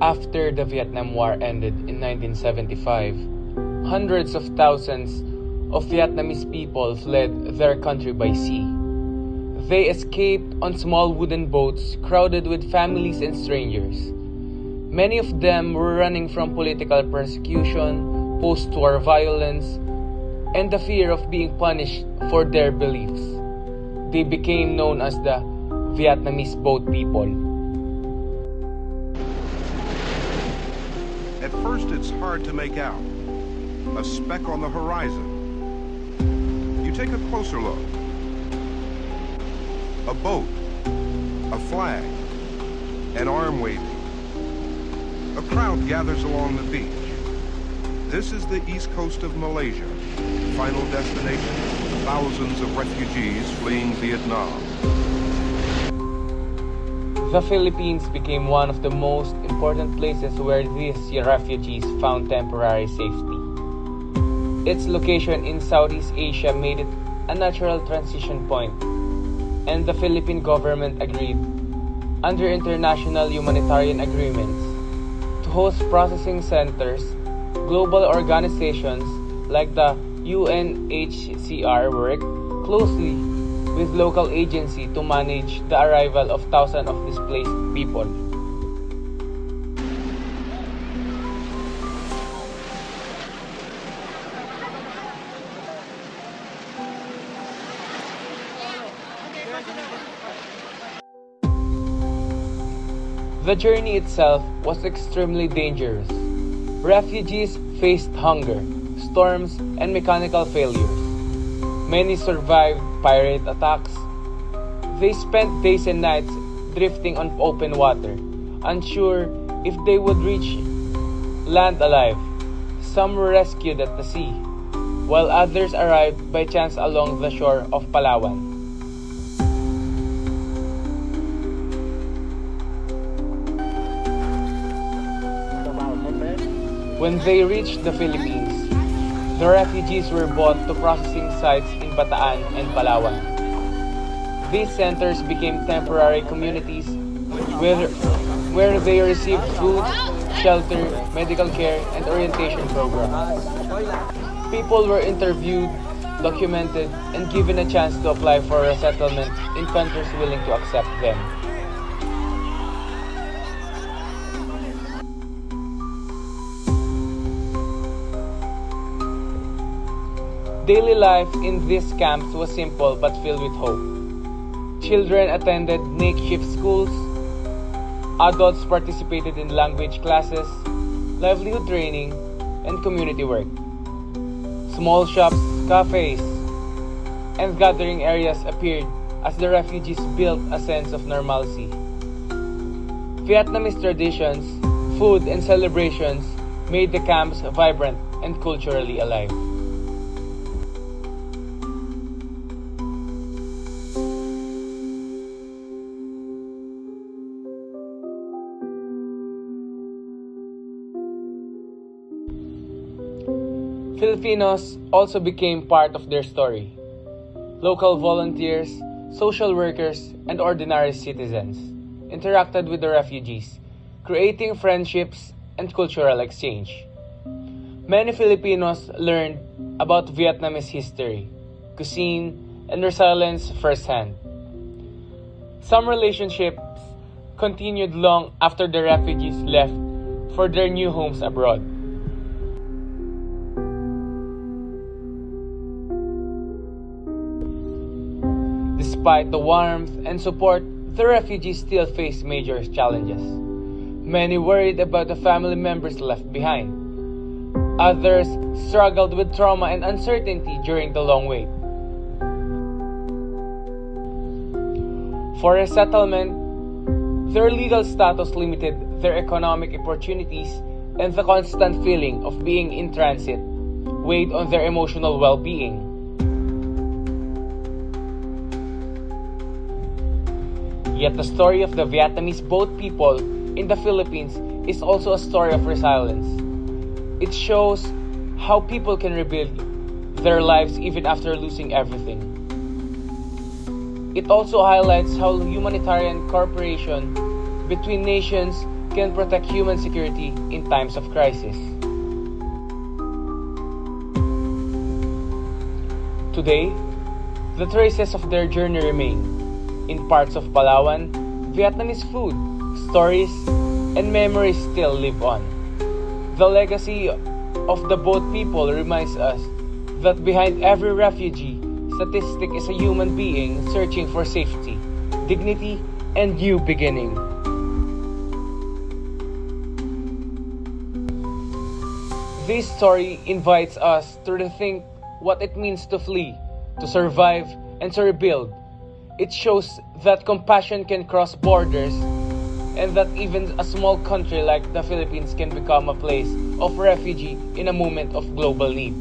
After the Vietnam War ended in 1975, hundreds of thousands of Vietnamese people fled their country by sea. They escaped on small wooden boats crowded with families and strangers. Many of them were running from political persecution, post-war violence, and the fear of being punished for their beliefs. They became known as the Vietnamese boat people. At first, it's hard to make out. A speck on the horizon. You take a closer look. A boat, a flag, an arm waving. A crowd gathers along the beach. This is the east coast of Malaysia, final destination for thousands of refugees fleeing Vietnam. The Philippines became one of the most important places where these refugees found temporary safety. Its location in Southeast Asia made it a natural transition point, and the Philippine government agreed, under international humanitarian agreements, to host processing centers. Global organizations like the UNHCR work closely with local agencies to manage the arrival of thousands of displaced people. The journey itself was extremely dangerous. Refugees faced hunger, storms, and mechanical failures. Many survived pirate attacks. They spent days and nights drifting on open water, unsure if they would reach land alive. Some were rescued at the sea, while others arrived by chance along the shore of Palawan. When they reached the Philippines, the refugees were brought to processing sites in Bataan and Palawan. These centers became temporary communities where they received food, shelter, medical care, and orientation programs. People were interviewed, documented, and given a chance to apply for a settlement in countries willing to accept them. Daily life in these camps was simple but filled with hope. Children attended makeshift schools, adults participated in language classes, livelihood training, and community work. Small shops, cafes, and gathering areas appeared as the refugees built a sense of normalcy. Vietnamese traditions, food, and celebrations made the camps vibrant and culturally alive. Filipinos also became part of their story. Local volunteers, social workers, and ordinary citizens interacted with the refugees, creating friendships and cultural exchange. Many Filipinos learned about Vietnamese history, cuisine, and resilience firsthand. Some relationships continued long after the refugees left for their new homes abroad. Despite the warmth and support, the refugees still face major challenges. Many worried about the family members left behind. Others struggled with trauma and uncertainty during the long wait. For resettlement, their legal status limited their economic opportunities, and the constant feeling of being in transit weighed on their emotional well-being. Yet the story of the Vietnamese boat people in the Philippines is also a story of resilience. It shows how people can rebuild their lives even after losing everything. It also highlights how humanitarian cooperation between nations can protect human security in times of crisis. Today, the traces of their journey remain. In parts of Palawan, Vietnamese food, stories, and memories still live on. The legacy of the boat people reminds us that behind every refugee statistic is a human being searching for safety, dignity, and new beginning. This story invites us to rethink what it means to flee, to survive, and to rebuild. It shows that compassion can cross borders and that even a small country like the Philippines can become a place of refuge in a moment of global need.